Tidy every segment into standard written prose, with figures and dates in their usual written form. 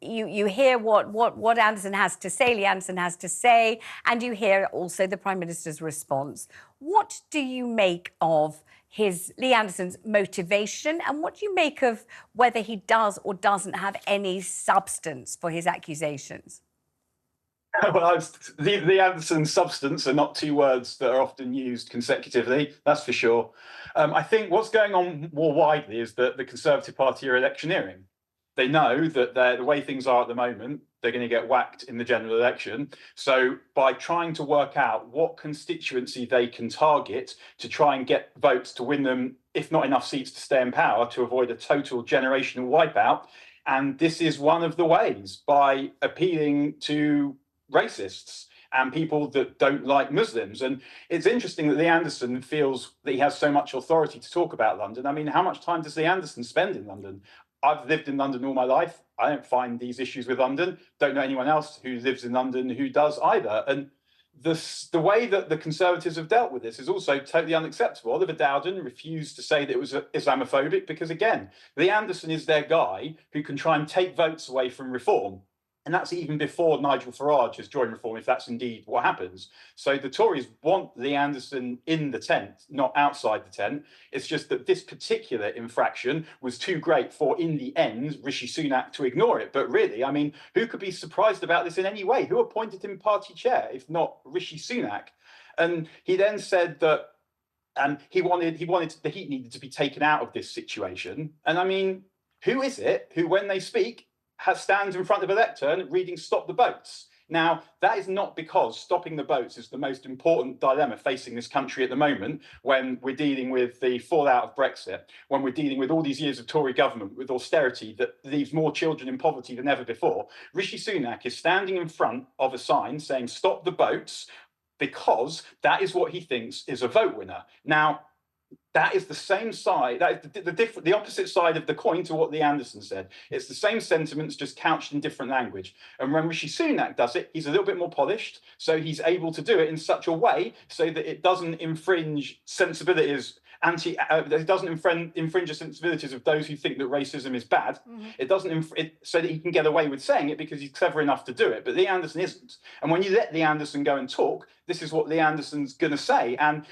you hear what Anderson has to say, Lee Anderson has to say, and you hear also the Prime Minister's response. What do you make of Lee Anderson's motivation, and what do you make of whether he does or doesn't have any substance for his accusations? Well, the Anderson substance are not two words that are often used consecutively, that's for sure. I think what's going on more widely is that the Conservative Party are electioneering. They know that the way things are at the moment, they're going to get whacked in the general election. So by trying to work out what constituency they can target to try and get votes to win them, if not enough seats to stay in power, to avoid a total generational wipeout. And this is one of the ways, by appealing to racists and people that don't like Muslims. And it's interesting that Lee Anderson feels that he has so much authority to talk about London. I mean, how much time does Lee Anderson spend in London? I've lived in London all my life. I don't find these issues with London. Don't know anyone else who lives in London who does either. And the way that the Conservatives have dealt with this is also totally unacceptable. Oliver Dowden refused to say that it was Islamophobic because, again, Lee Anderson is their guy who can try and take votes away from reform. And that's even before Nigel Farage has joined Reform, if that's indeed what happens. So the Tories want Lee Anderson in the tent, not outside the tent. It's just that this particular infraction was too great for, in the end, Rishi Sunak to ignore it. But really, I mean, who could be surprised about this in any way? Who appointed him party chair, if not Rishi Sunak? And he then said that he wanted the heat needed to be taken out of this situation. And I mean, who is it who, when they speak, stands in front of a lectern reading "Stop the Boats"? Now, that is not because stopping the boats is the most important dilemma facing this country at the moment, when we're dealing with the fallout of Brexit, when we're dealing with all these years of Tory government with austerity that leaves more children in poverty than ever before. Rishi Sunak is standing in front of a sign saying "Stop the boats" because that is what he thinks is a vote winner. Now, that is the same side, that is the opposite side of the coin to what Lee Anderson said. It's the same sentiments, just couched in different language. And when Rishi Sunak does it, he's a little bit more polished, so he's able to do it in such a way so that it doesn't infringe sensibilities, it doesn't infringe the sensibilities of those who think that racism is bad. It doesn't, so that he can get away with saying it because he's clever enough to do it. But Lee Anderson isn't. And when you let Lee Anderson go and talk, this is what Lee Anderson's going to say. And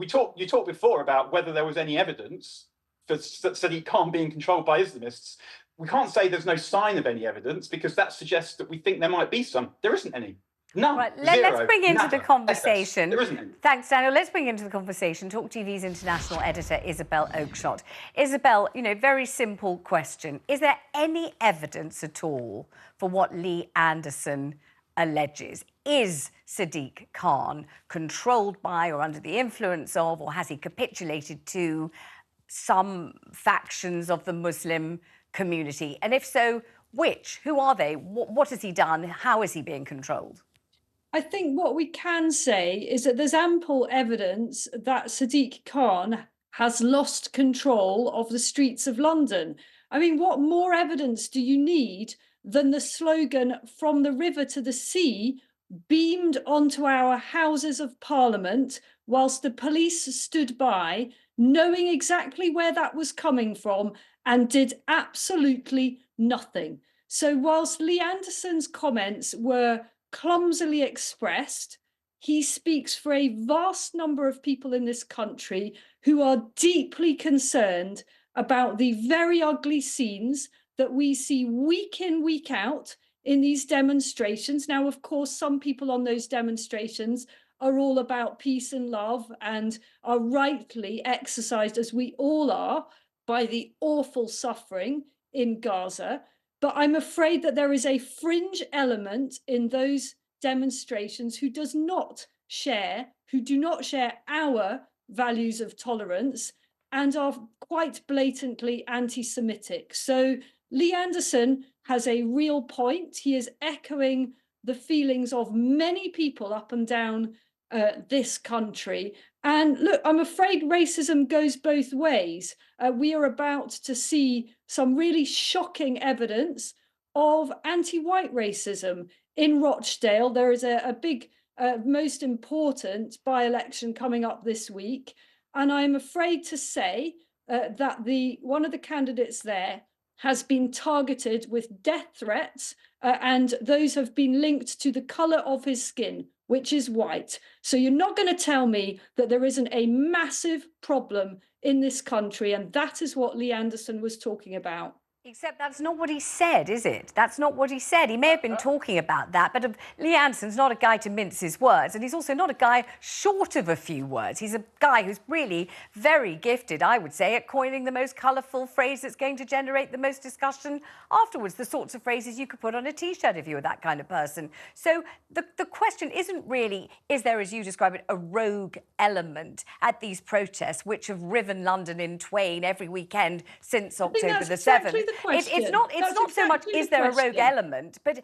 you talked before about whether there was any evidence for Sadiq Khan being controlled by Islamists. We can't say there's no sign of any evidence because that suggests that we think there might be some. There isn't any. No. Right, let's bring into the conversation. There isn't any. Thanks, Daniel. Let's bring into the conversation talkTV's international editor, Isabel Oakeshott. Isabel, very simple question. Is there any evidence at all for what Lee Anderson alleges? Is Sadiq Khan controlled by or under the influence of, or has he capitulated to some factions of the Muslim community? And if so, which? Who are they? What has he done? How is he being controlled? I think what we can say is that there's ample evidence that Sadiq Khan has lost control of the streets of London. I mean, what more evidence do you need than the slogan "From the river to the sea" beamed onto our Houses of Parliament whilst the police stood by, knowing exactly where that was coming from and did absolutely nothing. So whilst Lee Anderson's comments were clumsily expressed, he speaks for a vast number of people in this country who are deeply concerned about the very ugly scenes that we see week in, week out in these demonstrations. Now, of course, some people on those demonstrations are all about peace and love and are rightly exercised, as we all are, by the awful suffering in Gaza. But I'm afraid that there is a fringe element in those demonstrations who do not share our values of tolerance and are quite blatantly anti-Semitic. So Lee Anderson has a real point. He is echoing the feelings of many people up and down this country. And look, I'm afraid racism goes both ways. We are about to see some really shocking evidence of anti-white racism. In Rochdale, there is a big, most important by-election coming up this week. And I'm afraid to say that one of the candidates there has been targeted with death threats, and those have been linked to the colour of his skin, which is white. So you're not going to tell me that there isn't a massive problem in this country, and that is what Lee Anderson was talking about. Except that's not what he said, is it? That's not what he said. He may have been talking about that, but Lee Anderson's not a guy to mince his words, and he's also not a guy short of a few words. He's a guy who's really very gifted, I would say, at coining the most colourful phrase that's going to generate the most discussion afterwards, the sorts of phrases you could put on a T-shirt if you were that kind of person. So the question isn't really, is there, as you describe it, a rogue element at these protests which have riven London in twain every weekend since October the 7th? It's not so much is there a rogue element, but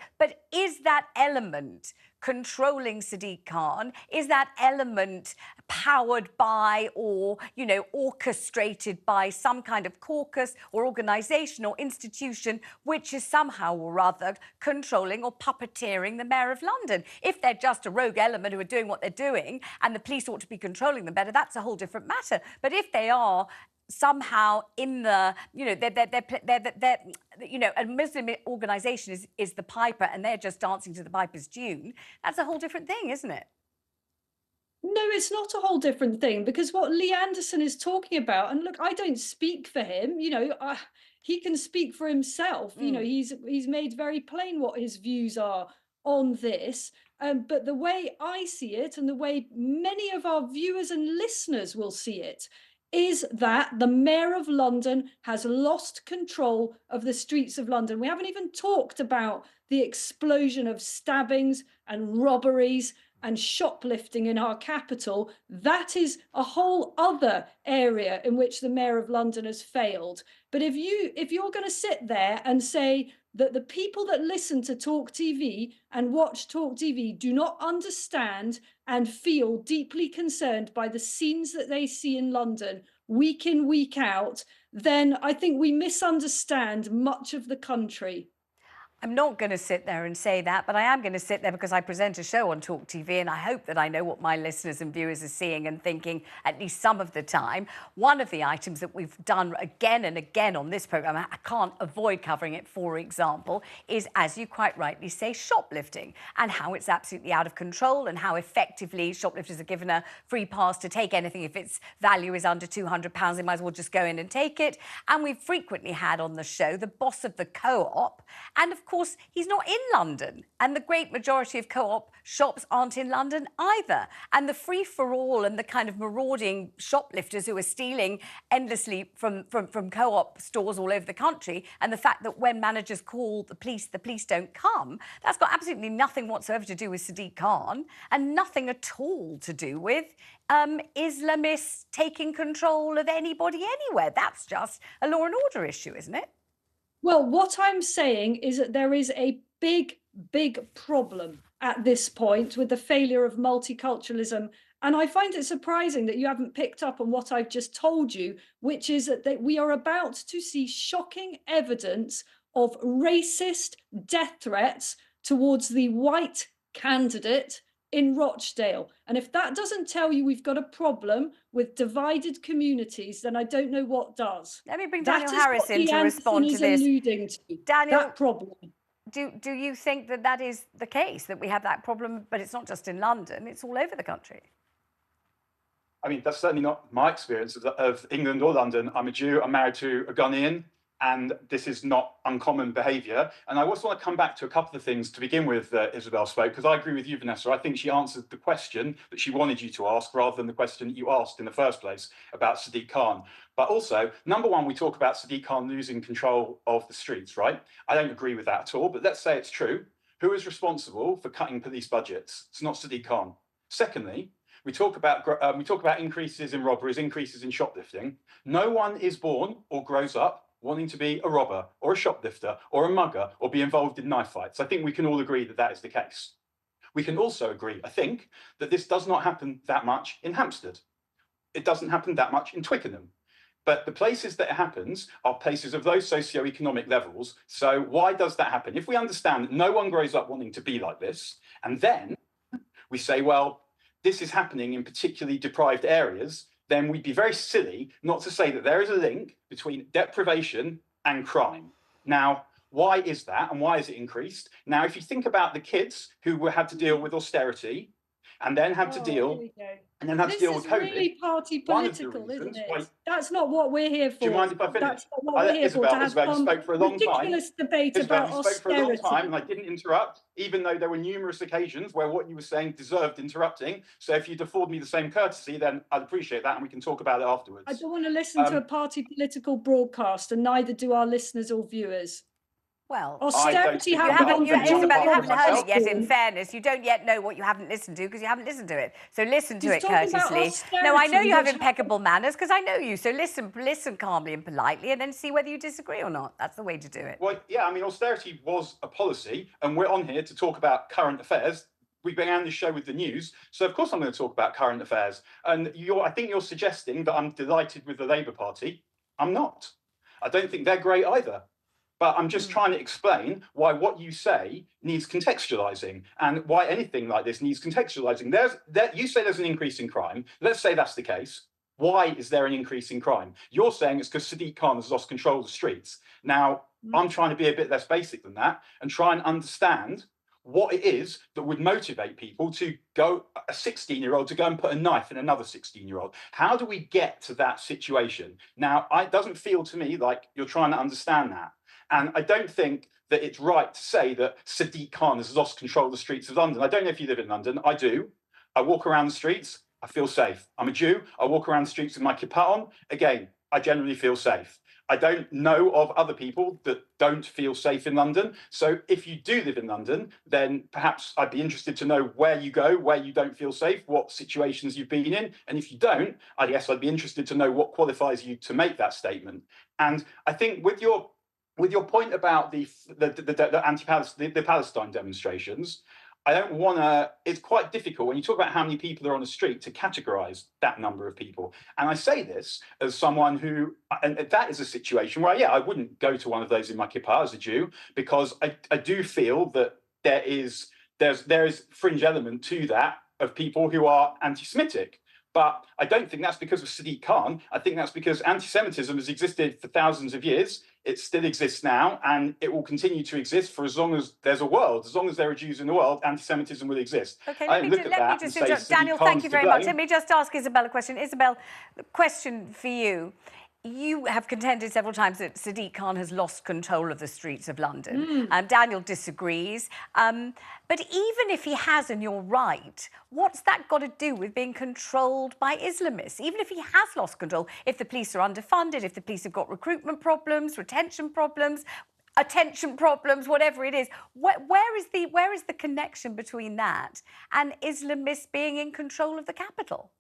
is that element controlling Sadiq Khan? Is that element powered by or, you know, orchestrated by some kind of caucus or organisation or institution which is somehow or other controlling or puppeteering the Mayor of London? If they're just a rogue element who are doing what they're doing and the police ought to be controlling them better, that's a whole different matter. But if they are somehow in the, you know, they're you know, a Muslim organisation is the piper and they're just dancing to the piper's tune, that's a whole different thing, isn't it? No, it's not a whole different thing, because what Lee Anderson is talking about, and look, I don't speak for him, you know, he can speak for himself. You know, he's made very plain what his views are on this. But the way I see it, and the way many of our viewers and listeners will see it, is that the Mayor of London has lost control of the streets of London. We haven't even talked about the explosion of stabbings and robberies and shoplifting in our capital. That is a whole other area in which the Mayor of London has failed. But if you're going to sit there and say that the people that listen to talkTV and watch talkTV do not understand and feel deeply concerned by the scenes that they see in London week in, week out, then I think we misunderstand much of the country. I'm not going to sit there and say that, but I am going to sit there because I present a show on talkTV, and I hope that I know what my listeners and viewers are seeing and thinking at least some of the time. One of the items that we've done again and again on this programme, I can't avoid covering it, for example, is, as you quite rightly say, shoplifting, and how it's absolutely out of control and how effectively shoplifters are given a free pass to take anything. If its value is under £200, they might as well just go in and take it. And we've frequently had on the show the boss of the Co-op, and of course, he's not in London, and the great majority of Co-op shops aren't in London either. And the free-for-all and the kind of marauding shoplifters who are stealing endlessly from Co-op stores all over the country, and the fact that when managers call the police don't come, that's got absolutely nothing whatsoever to do with Sadiq Khan, and nothing at all to do with Islamists taking control of anybody anywhere. That's just a law and order issue, isn't it? Well, what I'm saying is that there is a big, big problem at this point with the failure of multiculturalism. And I find it surprising that you haven't picked up on what I've just told you, which is that we are about to see shocking evidence of racist death threats towards the white candidate in Rochdale. And if that doesn't tell you we've got a problem with divided communities, then I don't know what does. Let me bring Daniel Harris in to respond to this. Alluding to Daniel, that problem. Do you think that that is the case, that we have that problem, but it's not just in London, it's all over the country? I mean, that's certainly not my experience of England or London. I'm a Jew, I'm married to a Ghanaian, and this is not uncommon behaviour. And I also want to come back to a couple of things to begin with. Isabel spoke, because I agree with you, Vanessa. I think she answered the question that she wanted you to ask rather than the question that you asked in the first place about Sadiq Khan. But also, number one, we talk about Sadiq Khan losing control of the streets, right? I don't agree with that at all, but let's say it's true. Who is responsible for cutting police budgets? It's not Sadiq Khan. Secondly, we talk about increases in robberies, increases in shoplifting. No one is born or grows up wanting to be a robber or a shoplifter or a mugger or be involved in knife fights. I think we can all agree that that is the case. We can also agree, I think, that this does not happen that much in Hampstead. It doesn't happen that much in Twickenham. But the places that it happens are places of those socioeconomic levels. So why does that happen? If we understand that no one grows up wanting to be like this, and then we say, well, this is happening in particularly deprived areas, then we'd be very silly not to say that there is a link between deprivation and crime. Now, why is that, and why has it increased? Now, if you think about the kids who had to deal with austerity and then had to deal with COVID. Really party political, isn't it? Why, that's not what we're here for. do you mind if I finish? That's not what we're here for. To have Isabel, you spoke for a long time. Ridiculous debate Isabel, about you spoke for a long austerity. time, and I didn't interrupt, even though there were numerous occasions where what you were saying deserved interrupting. So if you'd afford me the same courtesy, then I'd appreciate that, and we can talk about it afterwards. I don't want to listen to a party political broadcast, and neither do our listeners or viewers. Well, austerity you haven't heard it yet, in fairness. You don't yet know what you haven't listened to because you haven't listened to it. So listen to it courteously. No, I know you have impeccable manners because I know you. So listen calmly and politely and then see whether you disagree or not. That's the way to do it. Well, yeah, I mean, austerity was a policy, and we're on here to talk about current affairs. We began this show with the news, so of course I'm going to talk about current affairs. And I think you're suggesting that I'm delighted with the Labour Party. I'm not. I don't think they're great either. But I'm just trying to explain why what you say needs contextualising and why anything like this needs contextualising. You say there's an increase in crime. Let's say that's the case. Why is there an increase in crime? You're saying it's because Sadiq Khan has lost control of the streets. Now, I'm trying to be a bit less basic than that and try and understand what it is that would motivate people to go, a 16-year-old to go and put a knife in another 16-year-old. How do we get to that situation? Now, it doesn't feel to me like you're trying to understand that. And I don't think that it's right to say that Sadiq Khan has lost control of the streets of London. I don't know if you live in London. I do. I walk around the streets. I feel safe. I'm a Jew. I walk around the streets with my kippah on. Again, I generally feel safe. I don't know of other people that don't feel safe in London. So if you do live in London, then perhaps I'd be interested to know where you go, where you don't feel safe, what situations you've been in. And if you don't, I guess I'd be interested to know what qualifies you to make that statement. And I think with your point about the Palestine demonstrations, I don't want to. It's quite difficult when you talk about how many people are on the street to categorise that number of people. And I say this as someone who, and that is a situation where, yeah, I wouldn't go to one of those in my kippah as a Jew, because I do feel that there is fringe element to that of people who are anti-Semitic. But I don't think that's because of Sadiq Khan. I think that's because anti-Semitism has existed for thousands of years. It still exists now, and it will continue to exist for as long as there's a world. As long as there are Jews in the world, anti-Semitism will exist. Okay, let me just interrupt. Daniel, thank you very much. Let me just ask Isabel a question. Isabel, the question for you. You have contended several times that Sadiq Khan has lost control of the streets of London. Daniel disagrees. But even if he has, and you're right, what's that got to do with being controlled by Islamists? Even if he has lost control, if the police are underfunded, if the police have got recruitment problems, retention problems, attention problems, whatever it is, where is the connection between that and Islamists being in control of the capital?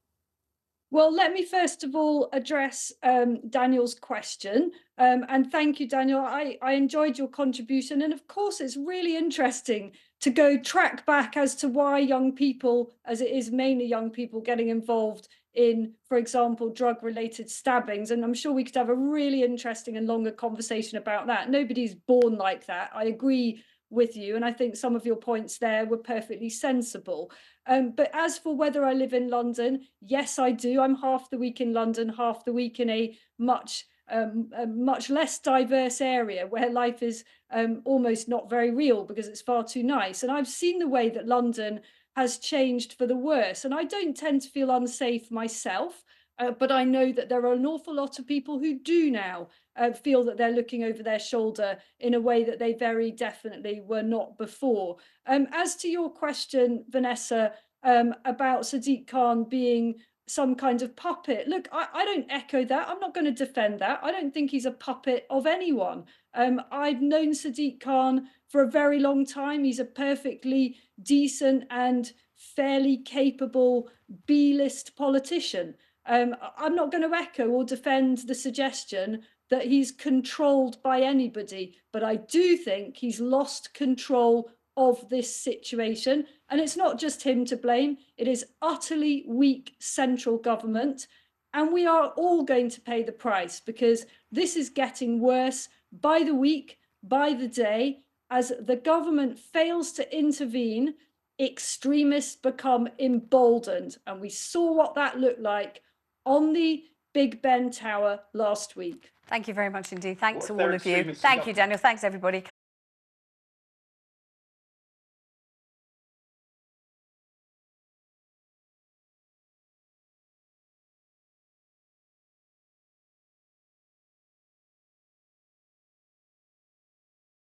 Well, let me first of all address Daniel's question. And thank you, Daniel. I enjoyed your contribution. And of course, it's really interesting to go track back as to why young people, as it is mainly young people, getting involved in, for example, drug-related stabbings. And I'm sure we could have a really interesting and longer conversation about that. Nobody's born like that. I agree with you. And I think some of your points there were perfectly sensible. But as for whether I live in London, yes, I do. I'm half the week in London, half the week in a much less diverse area where life is almost not very real because it's far too nice. And I've seen the way that London has changed for the worse. And I don't tend to feel unsafe myself. But I know that there are an awful lot of people who do now feel that they're looking over their shoulder in a way that they very definitely were not before. As to your question, Vanessa, about Sadiq Khan being some kind of puppet, look, I don't echo that. I'm not going to defend that. I don't think he's a puppet of anyone. I've known Sadiq Khan for a very long time. He's a perfectly decent and fairly capable B-list politician. I'm not going to echo or defend the suggestion that he's controlled by anybody, but I do think he's lost control of this situation. And it's not just him to blame. It is utterly weak central government. And we are all going to pay the price because this is getting worse by the week, by the day. As the government fails to intervene, extremists become emboldened. And we saw what that looked like on the Big Ben Tower last week. Thank you very much indeed. Thanks to What if all they're of you. extremists in Thank you, government? Daniel. Thanks, everybody.